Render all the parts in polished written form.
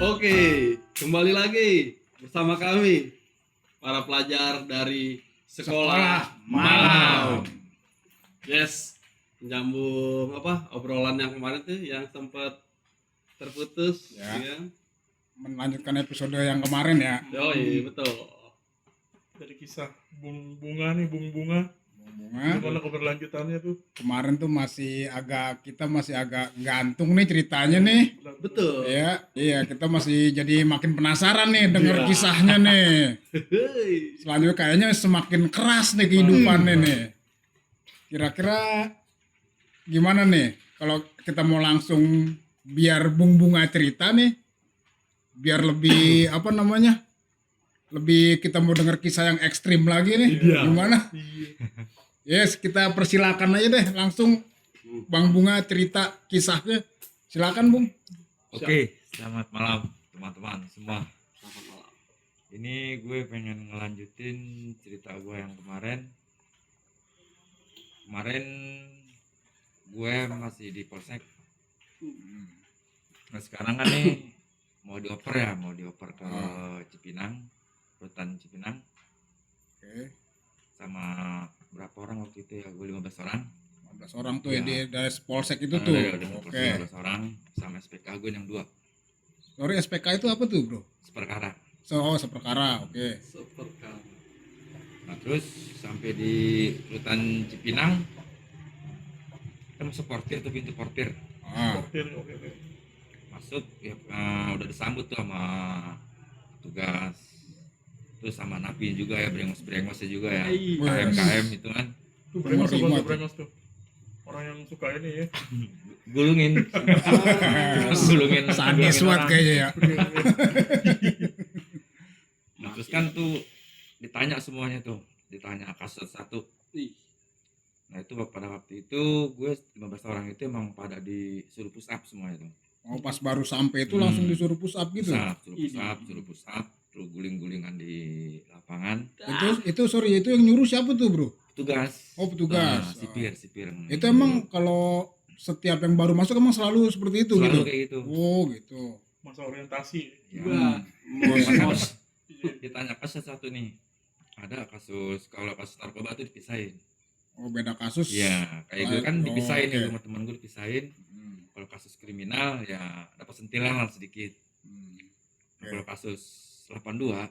Oke, kembali lagi bersama kami para pelajar dari Sekolah Malam. Yes, menyambung obrolan yang kemarin tuh yang sempat terputus, Ya. ya. Melanjutkan episode yang kemarin ya. Yoi, betul. Dari kisah bunga. Bunga. Gimana keberlanjutannya tuh? Kemarin tuh kita masih agak gantung nih ceritanya nih. Betul. Iya, kita masih jadi makin penasaran nih denger kisahnya nih. Hei. Selanjutnya kayaknya semakin keras nih kehidupannya nih. Kira-kira gimana nih kalau kita mau langsung biar Bunga cerita nih, biar lebih lebih kita mau denger kisah yang ekstrim lagi nih. Iya. Gimana? Iya. Yes, kita persilakan aja deh langsung Bang Bunga cerita kisahnya. Silakan Bung. Oke, selamat malam teman-teman semua. Selamat malam. Ini gue pengen ngelanjutin cerita gue yang kemarin. Kemarin gue masih di Polsek. Nah sekarang kan nih mau dioper ke Cipinang, rutan Cipinang. Oke. Sama berapa orang waktu itu ya, gue 15 orang. 15 orang tuh Ya. ya dari Polsek itu Nah, tuh. udah Oke. 15 orang sama SPK gue yang 2 Sorry, SPK itu apa tuh, Bro? seperkara. Seperkara. Oke. Seperti Nah terus sampai di rutan Cipinang kita masuk portir tuh, pintu portir Portir, oke. masuk ya, udah disambut tuh sama petugas, terus sama napi juga ya, brengosnya juga ya, Iya. KM itu kan Tuh brengos tuh, Terima tuh brengos tuh. Orang yang suka ini ya. gulungin Sadis banget orang. kayaknya ya. Nah, terus kan tuh ditanya semuanya tuh, ditanya kasus satu. Ih. Nah itu pada waktu itu gue 15 orang itu emang pada disuruh push up semua itu. Oh, pas baru sampai itu langsung disuruh push up gitu. Suruh push up, terus guling-gulingan di lapangan. Itu yang nyuruh siapa tuh, Bro? Petugas. Oh, petugas. Nah, sipir. Itu emang kalau setiap yang baru masuk emang selalu seperti itu selalu gitu. kayak gitu. Oh, gitu. Masa orientasi. Ya. Wah, mos. Ditanya kasus satu nih. Ada kasus, kalau kasus narkoba itu dipisahin. Oh, beda kasus. Iya, kayak gue kan Oh, dipisahin oke. ya, sama teman gue dipisahin. Kalau kasus kriminal ya dapat sentilan lah sedikit. Nah, kalau kasus 82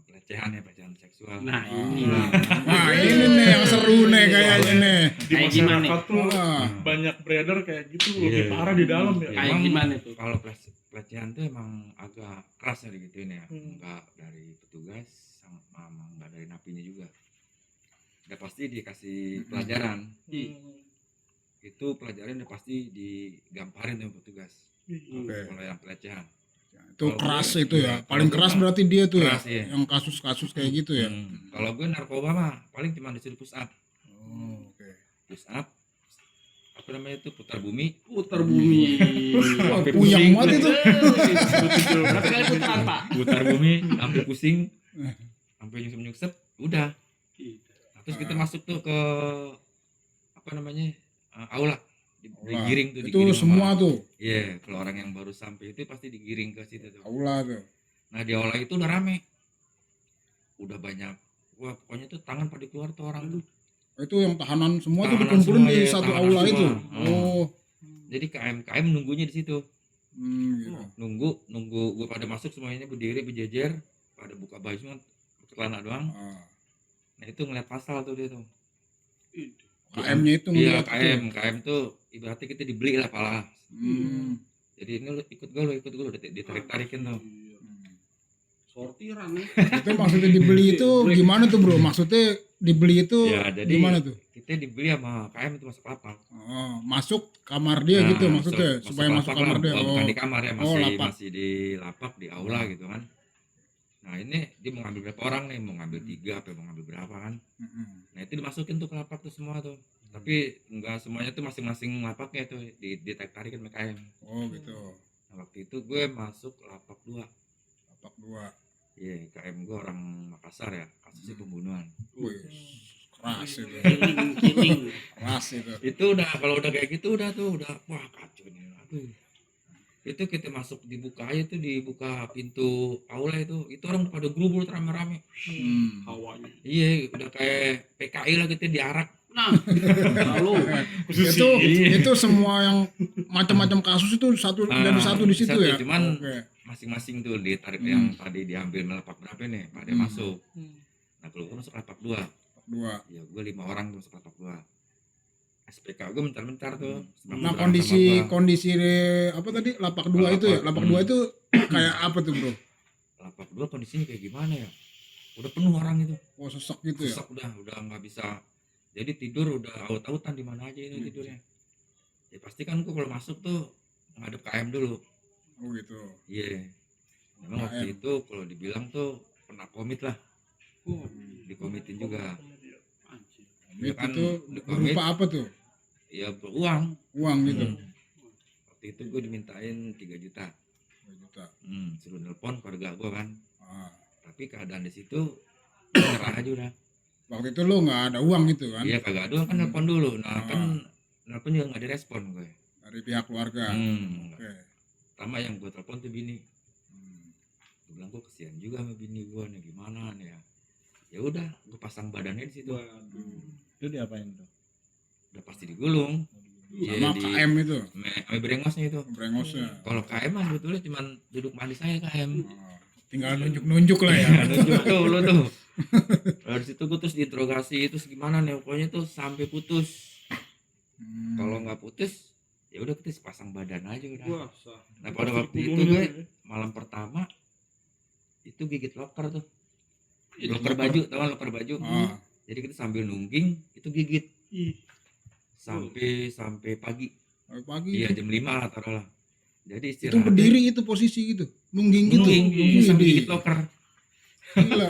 pelecehan seksual. Nah, ini. Wah, ini nih yang seru nih kayaknya nih. Di Kayak gimana masyarakat tuh Wah. banyak beredar kayak gitu, Iya. lebih parah di dalam ya. Kayak Emang gimana tuh? Kalau pelecehan tuh emang agak keras ya digituin ya. Enggak dari petugas sama enggak dari napinya juga. Udah pasti dikasih pelajaran. Itu pelajaran udah pasti digamparin sama petugas. Oke. Kalau yang pelecehan. Itu Kalau keras gue- itu ya. iya, Paling kalau keras gue- berarti dia tuh ya. keras, iya. Yang kasus-kasus kayak gitu ya. Kalau gue narkoba mah paling cuma disuruh push up. Oh, oke. Push up. Apa namanya itu, putar bumi. Putar bumi. Wah, Sampai puyeng pusing. banget itu. Berapa kali putaran, Pak? Putar bumi sampai pusing. Sampai nyungsep, udah. Nah, terus kita masuk tuh ke apa namanya? Aula. Digiring tuh, Itu digiring semua sama- tuh. Iya, kalau orang yang baru sampai itu pasti digiring ke situ tuh. Aula tuh. Nah, di aula itu udah rame. Udah banyak. Wah, pokoknya tuh tangan pada keluar tuh orang tuh. Itu yang tahanan semua tuh Tahanan dikumpulin semua, di ya, satu tahanan aula semua. itu. Hmm. Oh, Jadi KM nunggunya di situ. gitu. Nunggu gue pada masuk semuanya berdiri berjejer, pada buka baju cuma celana doang. Ah. Nah, itu ngeliat pasal tuh dia tuh. KM-nya itu Iya, ngeliat tuh. KM tuh ibaratnya kita dibeli lah pala. Hmm. Jadi ini lu ikut gue udah ditarik-tarikin tuh. Sortiran ya. Itu maksudnya dibeli itu gimana tuh, Bro? Maksudnya dibeli itu Ya, jadi gimana tuh? kita dibeli sama KM itu masuk lapak. Oh, masuk kamar dia Nah, gitu maksudnya supaya masuk lapak kamar lah. dia. Oh, bukan di kamar ya, Oh, masih lapak. masih di lapak di aula gitu kan. Nah, ini dia mau ngambil berapa orang nih? Mau ngambil 3 apa mau ngambil berapa kan? Nah, itu dimasukin tuh ke lapak tuh semua tuh. Tapi enggak semuanya tuh masing-masing lapaknya tuh ditarik-tarikin sama KM. Oh, gitu. Nah, waktu itu gue masuk lapak 2. Lapak 2. Iya, KM gue orang Makassar ya, kasusnya pembunuhan. Wih, keras itu. Killing. Keras itu. Itu udah, kalau udah kayak gitu udah tuh, udah wah kacau nih. Aduh. Itu kita masuk dibuka aja tuh, dibuka pintu aula itu orang pada gerubul rame-rame. Hawanya. Iya, udah kayak PKI lah gitu diarak. Nah, lalu itu Iya. itu semua yang macam-macam kasus itu satu dari satu di situ satu, ya. cuman Oke. masing-masing tuh ditarik yang tadi diambil melepak berapa nih, pada Hmm. masuk. Nah kalau gue masuk lapak 2, Dua. ya gue 5 orang tuh masuk lapak 2. SPK gue bentar-bentar tuh. Nah, seberang kondisi sama gua. kondisi apa tadi lapak 2 itu ya? Lapak 2 itu kayak apa tuh, Bro? Lapak 2 kondisinya kayak gimana ya? Udah penuh orang itu. Oh, sesak gitu ya. Sesak udah nggak bisa. Jadi tidur udah aut-autan di mana aja itu tidurnya. Ya pasti kan gue kalau masuk tuh ngadep KM dulu. Oh, gitu. Iya. Memang waktu KM. itu kalau dibilang tuh pernah komit lah. oh, Dikomitin juga. anjir. Ya kan, Itu dikomit. berupa apa tuh? Ya beruang. Uang gitu. Waktu itu gue dimintain 3 juta. 2 juta. Suruh nelpon keluarga gue kan. Ah. Tapi keadaan di situ nyerah aja udah. Waktu itu lo nggak ada uang gitu kan? Iya kagak ada kan nelpon dulu. Nah kan Ah. nelpon juga nggak direspon gue. Dari pihak keluarga. Oke. Pertama yang gue telepon tuh bini. Hmm. Gue bilang gue kesian juga sama bini gue nih, gimana nih ya. Ya udah, gue pasang badannya di situ. Itu diapain tuh? Udah pasti digulung. Sama di KM itu, ame brengosnya itu. brengosnya. Kalau KM mah sebetulnya cuman duduk manis saya KM. Oh, tinggal nunjuk-nunjuk lah ya. Nunjuk tuh lo tuh. Dari situ gue terus diinterogasi terus gimana nih, pokoknya tuh sampai putus. Kalau nggak putus, ya udah kita sepasang badan aja udah. Wah, sah. Nah pada waktu itu gue malam pertama itu gigit loker tuh. Loker baju, tau kan loker baju? Ah. Jadi kita sambil nungging itu gigit Ih, sampai pagi. Pagi Iya itu. jam 5 lah taruhlah. Jadi Itu istirahat. berdiri itu posisi gitu. Nungging gitu. Nungging, Widih. sambil gigit loker. Gila.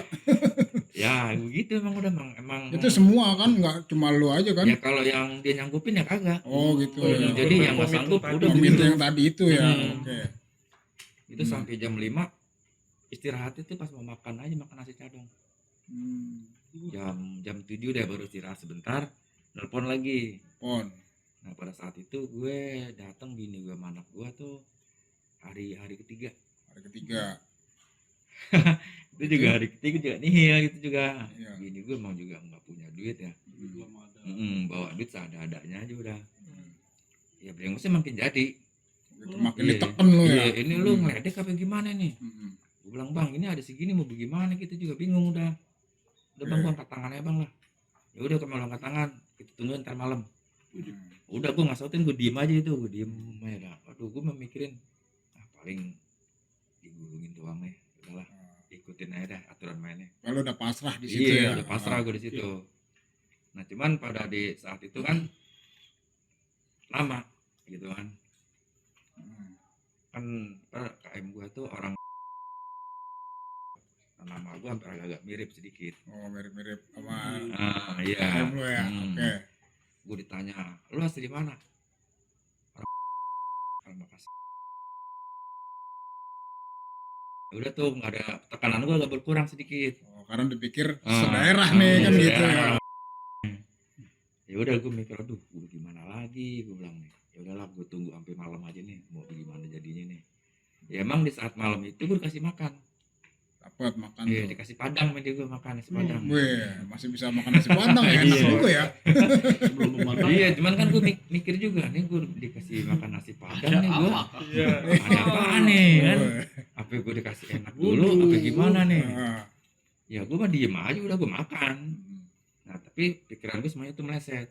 Ya begitu emang udah emang. Itu semua kan, nggak cuma lu aja kan? Ya kalau yang dia nyanggupin ya kagak. Oh gitu. Oh, ya. Jadi yang nggak komit sanggup tadi. udah Komit begitu. yang tadi itu ya. Hmm. Oke. Itu sampai jam 5 istirahat itu pas mau makan aja, makan nasi cadong. Hmm. Jam 7 deh baru istirahat sebentar, nelpon lagi. Pon. Nah pada saat itu gue datang, bini gue sama anak gue tuh hari ketiga. Hari ketiga. Itu juga hari ketiga juga nihil gitu juga. Iya. Bini gue emang juga nggak punya duit ya. Belum ada. Bawa duit seadanya aja udah. Hmm. Ya brengosnya makin jadi. Gitu, makin Iya. diteken lu ya. Iya, ini lu ngeledek apa gimana nih? Hmm. Gue bilang bang ini ada segini mau bagaimana, kita juga bingung udah. Udah bang, Iya. gua angkat tangannya bang lah. Ya udah kalau angkat tangan kita tungguin ntar malam. Hmm. Udah gue nggak sautin, gue diem aja itu, gue diem aja dah. Aduh gue memikirin paling digulungin doang nih, udahlah ikutin aja dah aturan mainnya. Kalau udah pasrah di situ Iya ya. udah pasrah gue di situ. Nah cuman pada di saat itu kan lama gitu kan. Hmm. Kan KM gue tuh orang, nama gue hampir agak mirip sedikit. Oh, mirip-mirip sama Iya. KM lu ya. Oke. Gue ditanya, lu asli di mana? Orang Makassar. Ya udah tuh nggak ada tekanan, gue agak berkurang sedikit. Oh, karena dipikir Ah, sedaerah nih kan iya, gitu ya. Ya udah gue mikir, aduh gue gimana lagi, gue bilang nih. Ya udahlah gue tunggu sampai malam aja nih, mau gimana jadinya nih. Ya emang di saat malam itu gue dikasih makan. Dapat makan Iya, tuh. dikasih padang sama dia, gue makan nasi padang. Wih, masih bisa makan nasi padang ya. Enak Iya. juga ya. Sebelum mematang. Iya, cuman kan gue mikir juga nih, gue dikasih makan nasi padang Ada nih gue. apa? iya. Ada apaan nih kan? Wih. Apa gue dikasih enak dulu, apa gimana nih? Ah. Ya gue mah diem aja, udah gue makan. Hmm. Nah tapi pikiran gue semuanya tuh meleset.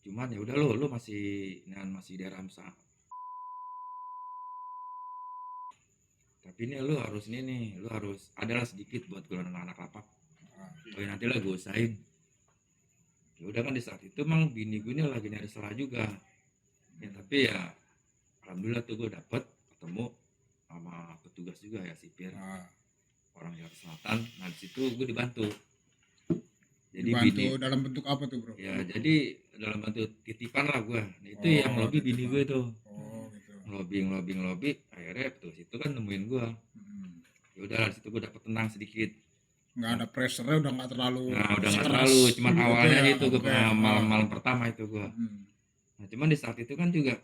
Cuman ya udah lo masih daerah Amsa. Tapi ini lo harus ini nih, lo harus adalah sedikit buat golongan anak lapak. Oh ya nanti lah gue usahain. Ya udah kan di saat itu emang bini gue ini lagi nyari salah juga. Ya tapi ya alhamdulillah tuh gue dapet ketemu sama petugas juga ya, sipir Ah. orang Jakarta Selatan. Nah di situ gue dibantu. Jadi Dibantu bini, dalam bentuk apa tuh, Bro? ya jadi dalam bentuk titipan lah gue. Nah, itu Oh, yang lobby bini titipan. gue tuh. Oh, gitu. Lobby. Akhirnya petugas itu kan nemuin gue. Hmm. Ya udah di situ gue dapet tenang sedikit. Nggak ada pressure-nya, udah nggak terlalu Nah udah nggak keras terlalu, cuman gitu awalnya ya. gitu gue Oke. malam-malam pertama itu gue. Hmm. Nah cuman di saat itu kan juga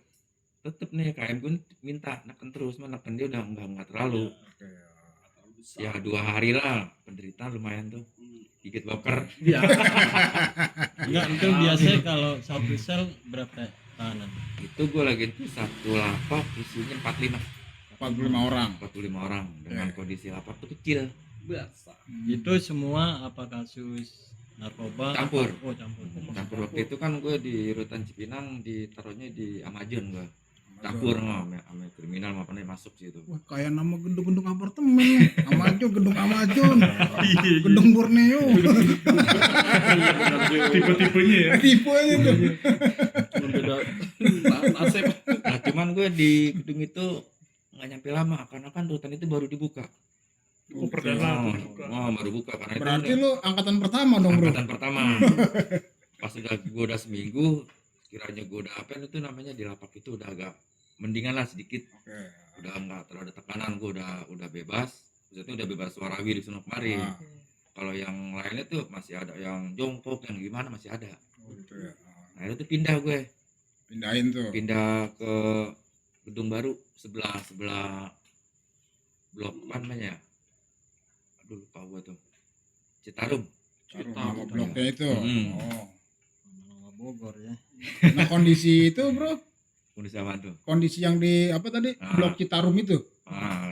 tetep nih KM gue minta neken terus, neken dia udah enggak terlalu. Oke. Terlalu besar. Ya 2 hari lah penderitaan lumayan tuh, gigit boker. Iya. Enggak, itu biasanya kalau satu sel berapa tahanan? Itu gue lagi itu satu lapak isinya 45 orang. 45 orang dengan Oke. kondisi lapak tuh kecil. Biasa. Itu semua apa kasus narkoba? Campur. Oh, campur. Campur waktu itu kan gue di rutan Cipinang ditaruhnya di Amazon gue. Campur sama kriminal sama apa nih masuk situ. Wah, kayak nama gedung-gedung apartemen. Amajon, gedung Amajon. Gedung Borneo. Tipe-tipenya ya. Tipe aja tuh. Cuma beda nasib. Nah cuman gue di gedung itu nggak nyampe lama karena kan rutan itu baru dibuka. Oh, perdana. Baru buka karena Berarti itu lu angkatan pertama dong, Bro. angkatan pertama. Pas gue udah seminggu, kiranya gue udah apa itu namanya di lapak itu udah agak mendingan lah sedikit. Oke. Udah nggak terlalu ada tekanan, gue udah bebas. Maksudnya udah bebas suarawi di sana kemari. Ah, Kalau yang lainnya tuh masih ada yang jongkok yang gimana masih ada. oh gitu ya. Nah itu pindah gue, Pindahin tuh. pindah ke gedung baru sebelah blok apa namanya? Aduh lupa gue tuh. Citarum. Taruh nama bloknya itu. Hmm. Oh. Nama Bogor ya. Nah, kondisi itu, Bro, Kondisi apa tuh? kondisi yang di apa tadi? Ah. Blok Citarum itu.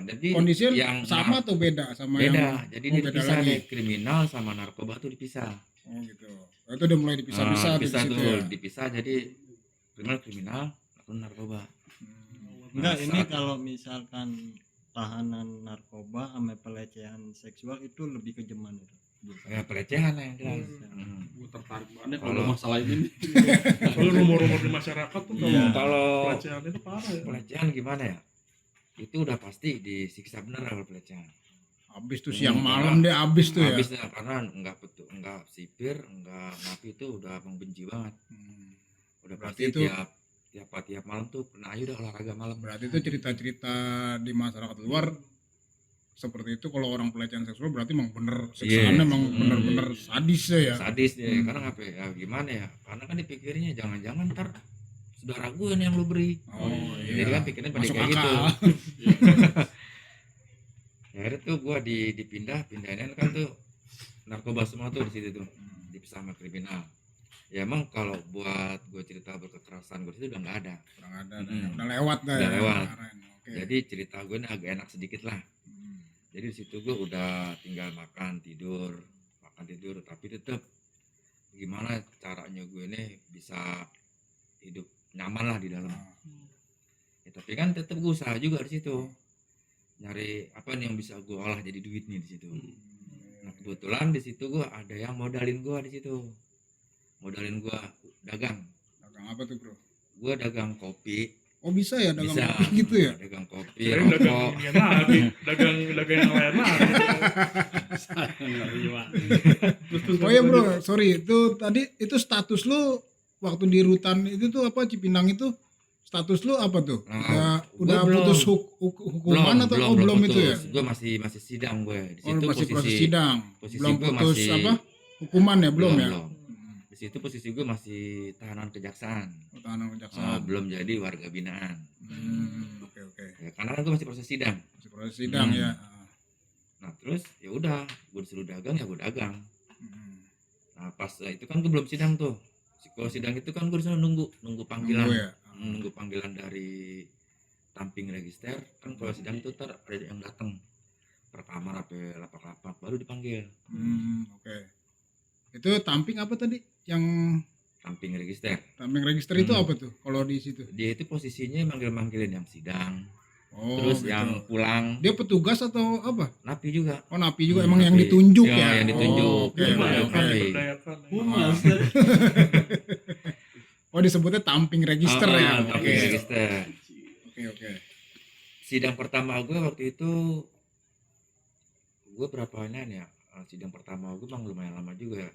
Jadi Kondisinya yang sama atau beda sama beda. yang Jadi oh, ini beda dipisah lagi. nih, kriminal sama narkoba tuh dipisah. Oh gitu. Oh, itu udah mulai dipisah-pisah di Dipisah situ tuh, ya. dipisah jadi kriminal, narkoba. Enggak, Nah, ini saat- kalau misalkan tahanan narkoba sama pelecehan seksual itu lebih ke gimana? Ya pelecehan lah yang jelas. Gue tertarik banget Kalau- kalau masalah ini nih. Soalnya rumor-rumor di masyarakat tuh kalau Iya. Kalau pelecehan itu parah ya. pelecehan gimana ya? Itu udah pasti disiksa bener kalau pelecehan. Habis tuh siang malam deh habis tuh ya. Habisnya karena enggak sipir, enggak napi itu udah membenci banget. Hmm. Udah Berarti pasti itu- tiap malam tuh pernah aja udah olahraga malam. Berarti itu cerita-cerita di masyarakat luar seperti itu. Kalau orang pelecehan seksual berarti emang bener siksaannya emang bener-bener sadis ya. Sadis ya, karena apa ya gimana ya? Karena kan dipikirnya jangan-jangan ntar saudara gue nih yang lu beri. Oh Jadi iya. kan pikirnya pada Masuk kayak gitu. akal. Ya akhirnya tuh gua pindahin kan tuh narkoba semua tuh di situ tuh dipisah sama kriminal. Ya emang kalau buat gue cerita berkekerasan gue itu udah nggak ada. Kurang ada Hmm. udah lewat dah Udah ya. lewat. Kemarin. Oke. Jadi cerita gue ini agak enak sedikit lah. Hmm. Jadi di situ gue udah tinggal makan tidur, tapi tetap gimana caranya gue ini bisa hidup nyaman lah di dalam. Nah, Ya, tapi kan tetap gue usaha juga di situ, nyari apa nih yang bisa gue olah jadi duit nih di situ. Nah kebetulan di situ gue ada yang modalin gue di situ, modalin gue dagang. dagang apa tuh, Bro? Gue dagang kopi, Oh bisa ya dagang bisa kopi gitu ya? dagang kopi, Kirain dagang rokok. inian lagi, dagang yang lain lagi. Saya nggak terima. Terus Oh ya bro, sorry itu tadi itu status lu waktu di rutan itu tuh apa Cipinang itu status lu apa tuh? Nah, Udah gua belum. putus hukuman atau belum itu ya? Gue masih sidang gue di Oh situ masih proses posisi sidang, posisi belum gua putus masih- apa hukuman ya belum ya? Di situ posisi gue masih tahanan kejaksaan. Tahanan Oh, kejaksaan. belum jadi warga binaan. Oke oke. Ya, karena kan gue masih proses sidang. Masih proses sidang Hmm. ya. Nah terus ya udah, gue disuruh dagang ya gue dagang. Hmm. Nah pas itu kan gue belum sidang tuh. Kalau sidang itu kan gue disuruh nunggu panggilan, Nunggu ya. nunggu panggilan dari tamping register. Kan kalau sidang itu ntar ada yang datang per kamar apa lapak-lapak baru dipanggil. Oke. Itu tamping apa tadi? Yang Tamping register. tamping register itu Hmm. apa tuh? Kalau di situ? Dia itu posisinya manggil-manggilin yang sidang, Oh, terus gitu. yang pulang, Dia petugas atau apa? napi juga. Oh napi juga Hmm, emang yang napi. ditunjuk Ya, ya? yang ditunjuk. Oh, oke, Iya, oke, iya, oke. napi. Berdayakan. Humas. Oh disebutnya tamping register ya? Oke. Tamping register. Oke. Sidang pertama gue waktu itu gue berapa ya? Sidang pertama gue bang lumayan lama juga ya.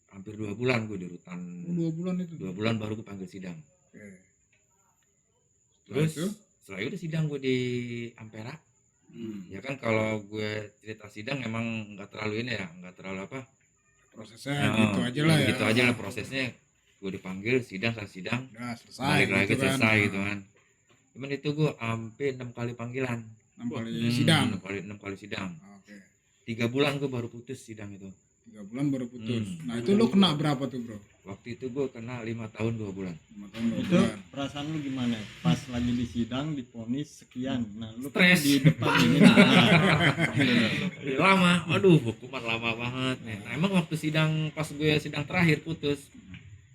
Hampir 2 bulan gue di rutan. Oh, 2 bulan itu. 2 bulan baru gue panggil sidang. Oke. Terus itu? setelah itu sidang gue di Ampera. Ya kan kalau gue cerita sidang emang nggak terlalu ini ya, nggak terlalu apa. Prosesnya Nah, gitu aja lah ya. Gitu aja lah prosesnya. Gue dipanggil sidang, selesai sidang, Udah selesai. balik lagi gitu kan. selesai gitu kan. Cuman itu gue sampai 6 kali panggilan. 6 kali sidang. 6 kali sidang. Oke. 3 bulan gue baru putus sidang itu. 3 bulan baru putus. Nah, Hmm. itu lo kena berapa tuh, Bro? Waktu itu gue kena 5 tahun 2 bulan. 5 tahun 2 Itu bulan. perasaan lu gimana? Pas lagi di sidang divonis sekian. Nah, lu kan Stres. di depan ini. Lama, aduh hukuman lama banget nih. Nah, emang waktu sidang pas gue sidang terakhir putus,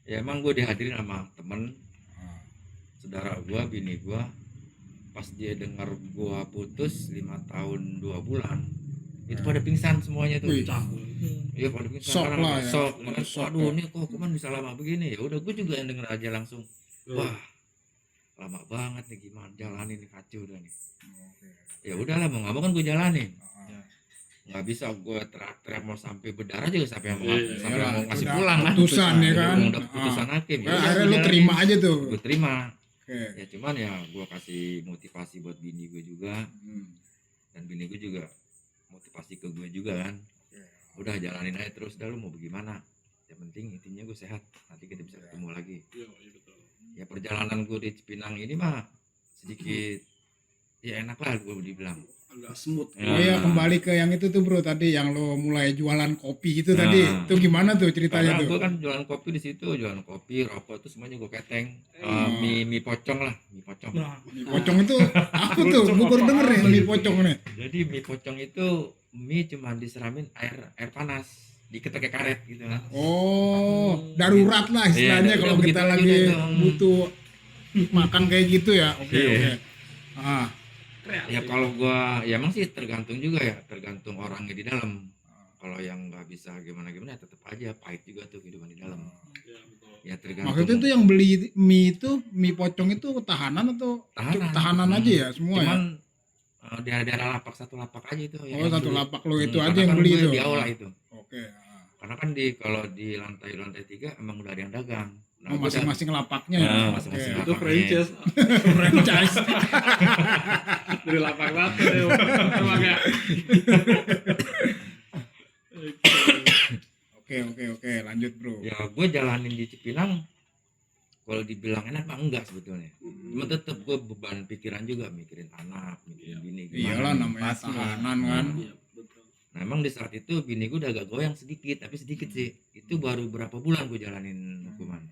ya emang gue dihadirin sama temen Ah, saudara gue, bini gue. Pas dia dengar gue putus 5 tahun 2 bulan, itu pada pingsan semuanya tuh. Wih. Iya pada pingsan. Shock karena lah ya. shock. Pada shock Waduh, ya. ini kok hukuman bisa lama begini. Ya udah gue juga yang denger aja langsung. Wah, lama banget nih, gimana jalanin nih, kacau udah nih. Oke. Ya udahlah, mau nggak mau kan gue jalanin. Ah, Nggak bisa gue teriak-teriak mau sampai berdarah juga sampai mau Iya, sampai iyalah, mau ngasih udah pulang kan. putusan ya kan. Udah putusan hakim. Nah, akhirnya lu terima aja tuh. Gue terima. Oke. Ya cuman ya gue kasih motivasi buat bini gue juga, Hmm. dan bini gue juga motivasi ke gue juga kan. Udah jalanin aja terus, dah lu mau bagaimana. Yang penting intinya gue sehat. Nanti kita bisa ketemu lagi. Iya, betul. Ya perjalanan gue di Cipinang ini mah sedikit ya enak lah gue dibilang. Agak smooth. Oh iya, kembali ke yang itu tuh, Bro, tadi yang lo mulai jualan kopi itu Nah. tadi. Itu gimana tuh ceritanya Karena tuh? gue kan jualan kopi di situ, jualan kopi, rokok itu semuanya gue keteng. Mie pocong lah, mie pocong. Nah, Mie pocong itu apa tuh? Gue baru denger nih mie pocong nih. Jadi mie pocong itu mie cuma diseramin air panas, diikat pakai karet gitu kan. Oh, darurat lah istilahnya Iya, kalau udah kita begitu lagi aja tuh. butuh makan kayak gitu ya. Oke, Iya. oke. Ah, Ya kalau gua ya emang sih tergantung juga ya, tergantung orangnya di dalam. Kalau yang nggak bisa gimana-gimana ya tetap aja pahit juga tuh kehidupan di dalam. iya betul. Ya tergantung. maksudnya tuh yang beli mie itu, mie pocong itu tahanan atau tahanan aja ya semua ya? Cuman daerah-daerah lapak, satu lapak aja itu. Oh, satu lapak lo itu aja karena yang kan beli gue itu. Di aula itu. Oke. Ah. Karena kan kalau di lantai 3 emang udah ada yang dagang. Oh, gua udah- masing-masing lapaknya ya. Nah, Oke. masing-masing Itu lapaknya. franchise Franchise. dari lapak latte ya. Emang ya. Oke, lanjut, Bro. Ya gue jalanin di Cipinang, kalau dibilang enak mah enggak sebetulnya. Cuma tetap gue beban pikiran juga, mikirin anak, mikirin bini gimana. Iyalah namanya Pasti lah. tahanan kan. Iya, betul. Nah emang di saat itu bini gue udah agak goyang sedikit, tapi sedikit sih. Itu baru berapa bulan gue jalanin hukuman.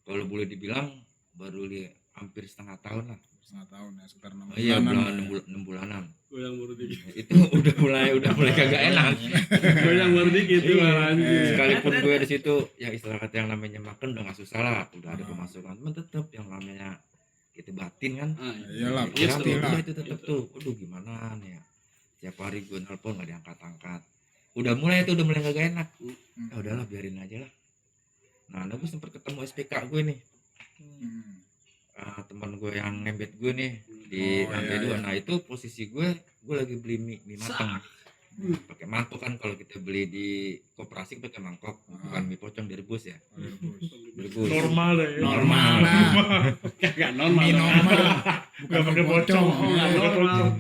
Kalau boleh dibilang baru hampir setengah tahun lah. Setengah tahun ya, sekitar 6 Iya, bulanan. 6 bulanan. Goyang baru dikit. Itu udah mulai kagak enak. Goyang baru dikit tuh Iya. anjir. Sekalipun gue di situ ya istilah kata yang namanya makan udah nggak susah lah, udah ada pemasukan. Cuman tetap yang namanya kita batin kan. Ah, Iyalah, Iya, pasti betul. lah. Itu tetap tuh, aduh gimana nih ya. Tiap hari gue nelpon nggak diangkat-angkat. Udah mulai kagak enak. Ya udahlah biarin aja lah. Nah, gue sempat ketemu SPK gue nih. Hmm. Teman gue yang ngembet gue nih di Oh, lantai iya, 2. iya. Nah itu posisi gue lagi beli mie matang. Pakai mangkok kan, kalau kita beli di koperasi pakai mangkok, bukan mie pocong direbus ya. Direbus. Normal deh. ya. Normal lah. Kagak normal. Mie normal. Bukan Gak pakai mie pocong. pocong. Oh, nggak normal. Nah,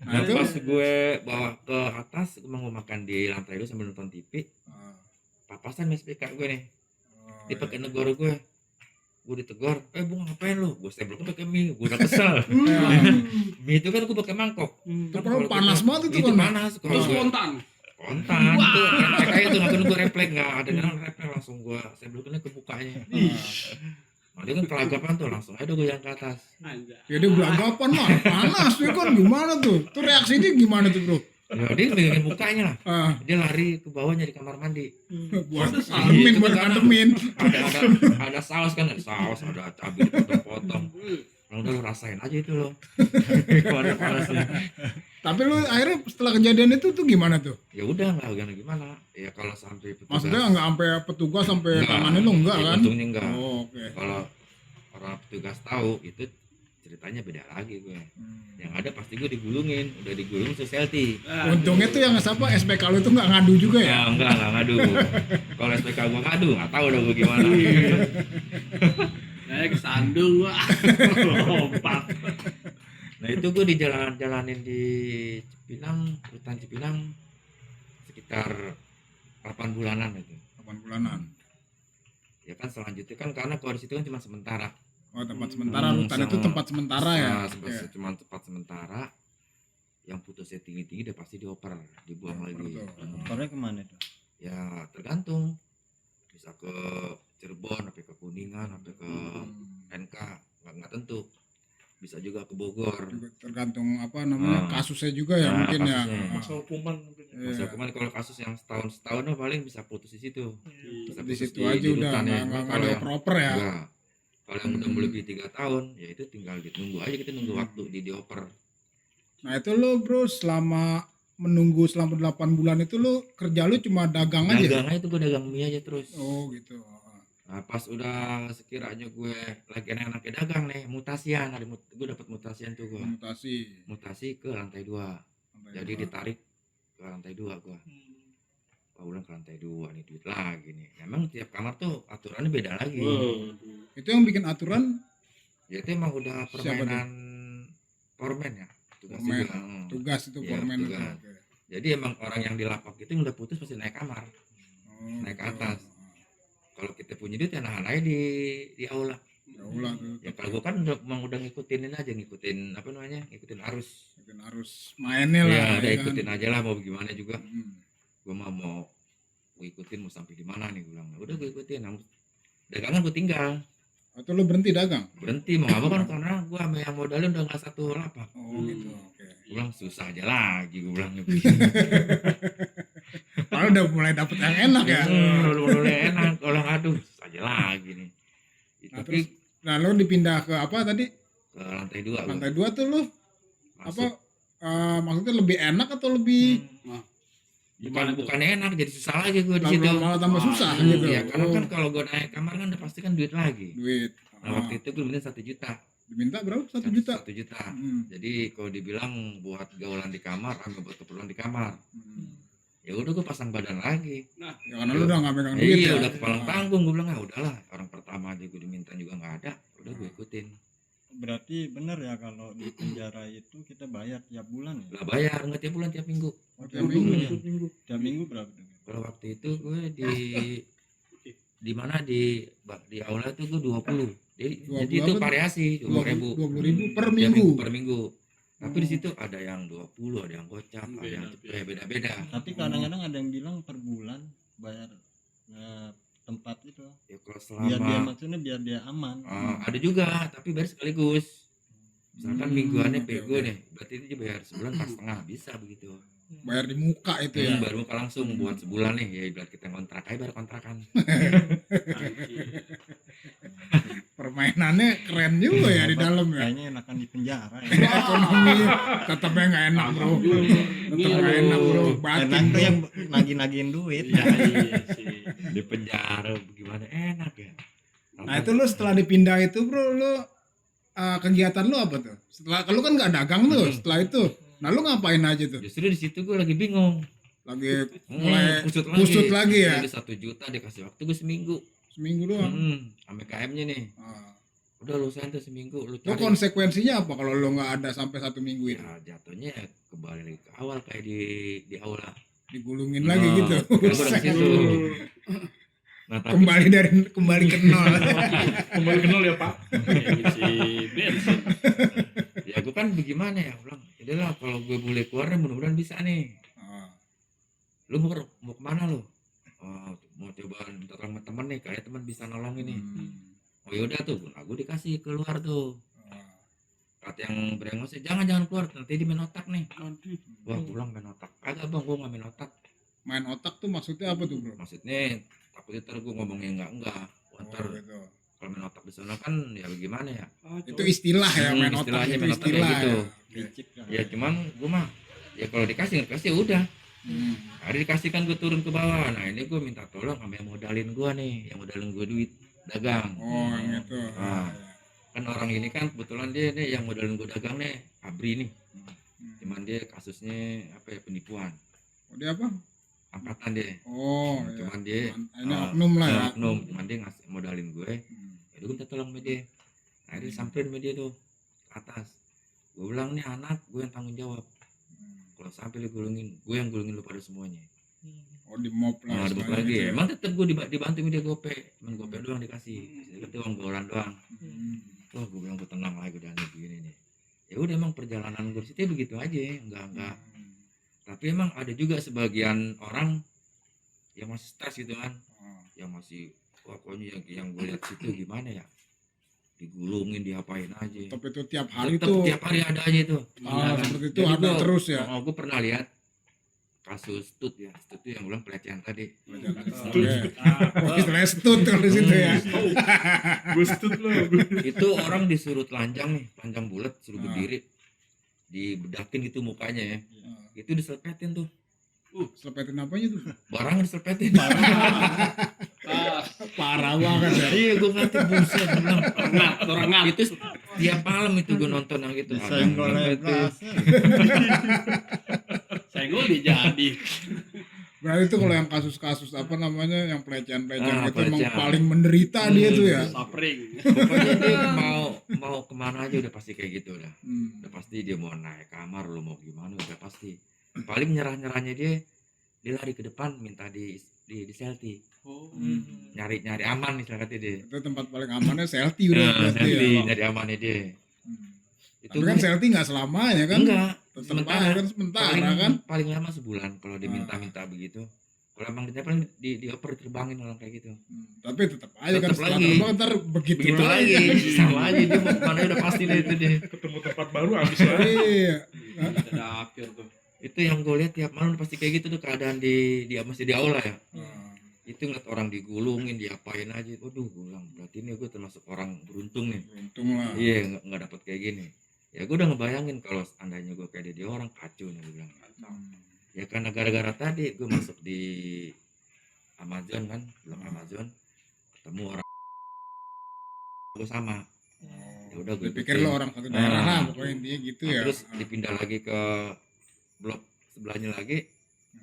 Nah, itu pas gue bawa ke atas, gue mau makan di lantai 2 sambil nonton TV, papasan sama SPK gue nih. Dia pakai negor gue ditegur, bunga ngapain lu? Gue seblok pakai mie, gue udah kesel. Mie itu kan gue pakai mangkok. Itu Kan kalau kalau panas kita- banget itu itu kan. panas. Kalau Terus gue spontan. kontan itu kayak itu langsung gue refleks, nggak ada yang refleks, langsung gue seblokinnya ke mukanya. Nah, dia kan kelagapan tuh, langsung aja gue yang ke atas. Anjay. Jadi belagapan lah, panas ya kan, gimana tuh? Tuh reaksinya gimana tuh, Bro? Ya, dia megangin mukanya lah. Ah, Dia lari ke bawahnya di kamar mandi. buat Pantes, ademin, Itu buat karena- ademin. Ada saus kan, ada saus, ada cabai dipotong-potong. Nah, udah lu rasain aja itu lo. Gimana panasnya. Tapi lu akhirnya setelah kejadian itu tuh gimana tuh? Ya udah nggak gimana. Ya kalau sampai petugas. Maksudnya nggak sampai petugas sampai Enggak. tanganin lu enggak Ya, kan? untungnya enggak. Oh, oke. Kalau orang petugas tahu itu ceritanya beda lagi gue. Yang ada pasti gue digulungin, udah digulung society. Untungnya tuh yang siapa SPK lu itu nggak ngadu juga ya? Ya enggak ngadu. Kalau SPK gue ngadu, nggak tahu udah gue gimana. Kesandung gua. Lompat. Nah itu gue jalanin di Cipinang, hutan Cipinang sekitar 8 bulanan itu. 8 bulanan. Ya kan selanjutnya kan karena kalau di situ kan cuma sementara. Oh, tempat sementara. Rutan itu tempat sementara ya. Nah, Oke. cuma tempat sementara. Yang putusnya tinggi-tinggi udah pasti dioper, dibuang lagi. Betul. Opernya kemana itu? Ya tergantung, bisa ke Cirebon, sampai ke Kuningan, sampai ke NK, nggak tentu. Bisa juga ke Bogor. Juga tergantung apa namanya kasusnya juga ya Nah, mungkin ya. kasusnya. Masa hukuman mungkin. Iya. Masa kemarin kalau kasus yang setahun paling bisa putus di situ. Bisa Di putus situ aja udah rutan ya. nggak Kalau ada yang- proper ya. enggak. Kalau yang udah melebihi 3 tahun, ya itu tinggal ditunggu aja, kita nunggu waktu di dioper. Nah itu lo bro selama menunggu selama 8 bulan itu lo kerja lo cuma dagang aja. Dagang aja tuh, gue dagang mie aja terus. Oh gitu. Nah pas udah sekiranya gue lagi enak-enaknya dagang nih, mutasian, gue dapat mutasian tuh gue. Mutasi ke lantai 2. Jadi ditarik ke lantai 2 gue. Wah udah ke lantai 2 nih, duit lagi nih. Memang tiap kamar tuh aturannya beda lagi. Itu yang bikin aturan Ya itu emang udah Siapa permainan foreman ya. Tugas Foreman. juga. tugas itu Iya, foreman itu. tugas. Oke. Jadi emang orang yang di lapak itu yang udah putus pasti naik kamar. Oh, Naik ke gitu. atas. Kalau kita punya duit ya nahan aja di aula. Ya ulah tuh. Ya kalau gue kan udah ngikutin aja, ngikutin apa namanya, ngikutin arus. Bikin harus mainnya lah. Ya udah kan. ikutin aja lah, mau gimana juga. Hmm. Gue mau gue ikutin mau sampai di mana nih, gue bilang. Udah gue ikutin. Nah, dagangan gue tinggal, Atau lo berhenti dagang? berhenti mau apa kan, karena gue sama yang modalnya udah nggak satu lapak. Oh gitu. Oke. Gue bilang susah aja lagi, gue bilang. Kalau udah mulai dapet yang enak ya. Udah enak, kalau aduh susah aja lagi nih. Nah, Tapi Nah lo dipindah ke apa tadi? ke lantai 2 Lantai 2 tuh lo apa? masuk. Maksudnya lebih enak atau lebih Bukan enak, jadi susah lagi gue di situ. malah tambah susah Hmm, gitu? ya, karena Oh, kan kalau gue naik kamar kan udah pasti kan duit lagi. duit. Nah, waktu itu gue minta 1 juta. Diminta berapa? 1 juta. 1 juta. Hmm. Jadi kalau dibilang buat gaulan di kamar, ambil buat keperluan di kamar. Hmm. Ya udah gue pasang badan lagi. Ya karena lu udah nggak megang duit Iya ya. udah kepalang tanggung, gue bilang ah udahlah, orang pertama aja gue diminta juga nggak ada, udah gue ikutin. Berarti benar ya kalau di penjara itu kita bayar tiap bulan ya? Lah bayar nggak tiap bulan, tiap minggu. Oh, Tiap minggu ya? Minggu. Tiap minggu berapa tuh? Kalau waktu itu gue di mana di aula itu gue 20. Jadi 20 itu apa tuh? variasi 20.000. 20.000 per Tiap minggu. Per minggu. Tapi di situ ada yang 20, ada yang gocap, ada yang beda-beda. Tapi kadang-kadang ada yang bilang per bulan bayar tempat itu. Ya kalau Biar dia selama maksudnya biar dia aman. ada juga, tapi bayar sekaligus. Misalkan mingguannya oke, pego oke. nih, berarti itu dia bayar sebulan pas setengah, bisa begitu. Bayar di muka itu ya. Baru muka langsung buat sebulan nih, ya ibarat kita kontrak aja bayar kontrakan. Permainannya keren juga ya di dalam ya. Kayaknya enakan di penjara ya. Ekonomi tetapnya nggak enak bro. Tetap nggak enak bro. Batin Enak tuh bro. yang nagih-nagihin duit. Iya sih. Di penjara gimana enak ya. Nah itu lu setelah dipindah itu bro, lu kegiatan lu apa tuh? Setelah lu kan nggak dagang tuh setelah itu. Nah lu ngapain aja tuh? Justru di situ gue lagi bingung. Lagi mulai kusut lagi ya? Jadi 1 juta dikasih waktu gue seminggu. Seminggu doang. Sampai KM-nya nih. Ah. Udah lu santai seminggu, lu Lu cari. konsekuensinya apa kalau lu nggak ada sampai 1 minggu itu? Ya jatuhnya kembali lagi ke awal kayak di aula. Digulungin lagi gitu. Kan gue Buset. dari situ. Nah, tapi Kembali ke nol. Kembali kenal ya Pak. Si bensin. ya gue kan bagaimana ya, bilang, lah kalau gue boleh keluar mudah-mudahan bisa nih. Ah. Lu mau kemana lu? Oh, mau coba minta tolong temen nih, kayak teman bisa nolong ini. Oh yaudah tuh, nah gue dikasih keluar tuh. Kata yang brengos, jangan keluar, nanti di main otak nih. Wah pulang main otak. Agak bang, gue nggak main otak. Main otak tuh maksudnya apa tuh bro? Maksudnya takutnya ntar gue ngomongnya enggak. Ntar Gitu. kalau main otak di sana kan ya bagaimana ya? Itu istilah ya main otak istilahnya itu main otak istilah kayak gitu. ya. Licik kan. Ya cuman gue mah ya kalau dikasih udah. Hari dikasih kan gue turun ke bawah. Nah ini gue minta tolong sama yang modalin gue nih, yang modalin gue duit dagang. Oh yang itu. Nah, kan orang ini kan kebetulan dia nih yang modalin gue dagang nih, Abri nih. Cuman dia kasusnya apa ya, penipuan, Oh, dia apa? angkatan dia. Oh ya. Cuman dia Ini oknum lah ya. oknum, cuman dia ngasih modalin gue. Ya gue minta tolong sama dia. Nah dia samperin sama dia tuh ke atas. Gue bilang nih anak gue yang tanggung jawab. Kalau sampai lu gulungin, gue yang gulungin lu pada semuanya. Oh di mob lah. Nah, dibuk istilahnya lagi. gitu ya. Emang tetep gue dibantu sama dia gope, cuman gope doang dikasih. Itu uang bauran doang. wah gue bilang gue tenang lagi udah nih begini nih. Ya udah emang perjalanan gue di situ begitu aja, enggak. Tapi emang ada juga sebagian orang yang masih stres gitu kan, yang masih pokoknya yang gue lihat situ gimana ya, digulungin, diapain aja. Tapi itu tiap hari Tetep tuh. tiap hari ada aja itu. Seperti itu Jadi ada gua- terus ya. Oh, gue pernah lihat kasus Stut ya, Stut itu yang bilang pelecehan tadi. Oke. Oh, istilahnya stut kalau di situ ya. Gustut lo. Itu orang disuruh telanjang nih, telanjang bulat, suruh Ah. berdiri, dibedakin gitu mukanya ya. Itu diselepetin tuh, Selepetin apanya tuh? barang diselepetin. Parah banget ya. Iya, gue ngerti buset, gua bilang. Orang ngat. Itu tiap malam itu gue nonton yang gitu. Disenggol Diselepetin. Senggol dia jadi. Berarti itu kalau yang kasus-kasus apa namanya yang pelecehan-pelecehan Ah, itu emang pelecehan. paling menderita dia tuh ya. Sapring. Pokoknya dia mau kemana aja udah pasti kayak gitu udah. Hmm. Udah pasti dia mau naik kamar, lu mau gimana udah pasti. Paling nyerah-nyerahnya dia lari ke depan minta di selfie. Oh. Nyari aman nih kata dia. Itu tempat paling amannya selfie udah berarti ya. Selfie, nyari amannya dia. Hmm. Itu Tapi kan selfie nggak selamanya kan? enggak, Tetep aja kan sementara kan. paling lama sebulan kalau diminta-minta begitu. Kalau emang dia paling dioper diterbangin orang kayak gitu. Tapi tetap aja kan Tetep setelah lagi. terbang ntar begitu, Begitu lagi, sama aja dia mau kemana udah pasti deh itu dia. Ketemu tempat baru habis lagi. Iya. Ada akhir tuh. Itu yang gue lihat tiap malam pasti kayak gitu tuh keadaan di masih di aula ya. Nah, Itu ngeliat orang digulungin, diapain aja. Waduh, gue bilang berarti ini gue termasuk orang beruntung nih. Beruntung lah. Iya, nggak dapet kayak gini. Ya gue udah ngebayangin kalau seandainya gue kayak dia orang kacau nih gue bilang. Ya karena gara-gara tadi gue masuk di Amazon kan, film Amazon, ketemu orang gue sama. Ya udah gue Dipikir lo orang satu daerah lah pokoknya intinya gitu ya. Terus dipindah lagi ke blok sebelahnya lagi,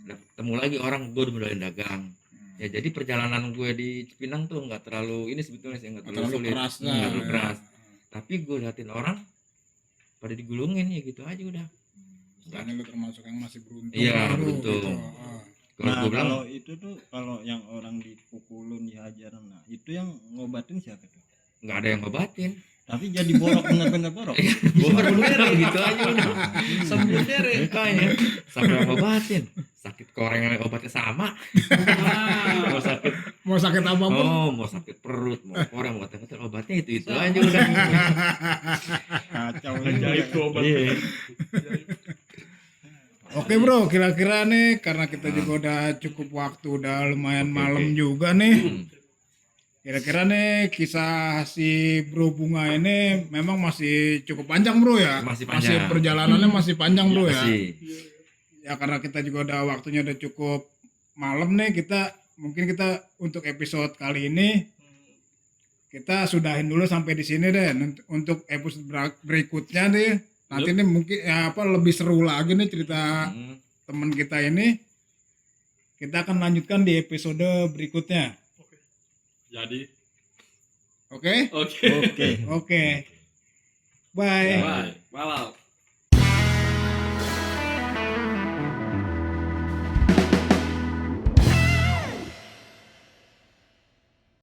udah ketemu lagi orang, gue udah mulai dagang. Ya jadi perjalanan gue di Cipinang tuh nggak terlalu ini sebetulnya sih nggak terlalu sulit, keras lah. nggak terlalu ya. keras. Tapi gue liatin orang pada digulungin ya gitu aja udah. Istilahnya lo termasuk yang masih beruntung. Iya, lah lo, beruntung. gitu. Ah. Kalau Nah, gue bilang kalau itu tuh kalau yang orang dipukulin, dihajar, nah itu yang ngobatin siapa tuh? nggak ada yang ngobatin. Tapi jadi borok, bener-bener borok. Gue bener gitu aja udah. Sembuh deh. Makanya sampai yang ngobatin. Sakit koreng yang obatnya sama. Mau sakit, Mau sakit apapun. mau sakit perut, mau koreng, obatnya itu aja udah. Kacau. Ajaib tuh obat. Iya. Oke bro, kira-kira nih karena kita juga udah cukup waktu, udah lumayan Oke, malam oke. juga nih. Hmm. Kira-kira nih kisah si Bro Bunga ini memang masih cukup panjang bro ya. Masih panjang. Perjalanannya masih panjang bro ya. Masih. Ya karena kita juga udah waktunya udah cukup malam nih, mungkin kita untuk episode kali ini kita sudahin dulu sampai di sini deh. Untuk episode berikutnya nih nanti nih mungkin ya apa lebih seru lagi nih cerita Hmm. teman kita ini. Kita akan lanjutkan di episode berikutnya. Jadi, Oke? oke. Oke. Oke. Bye. Bye. Malam.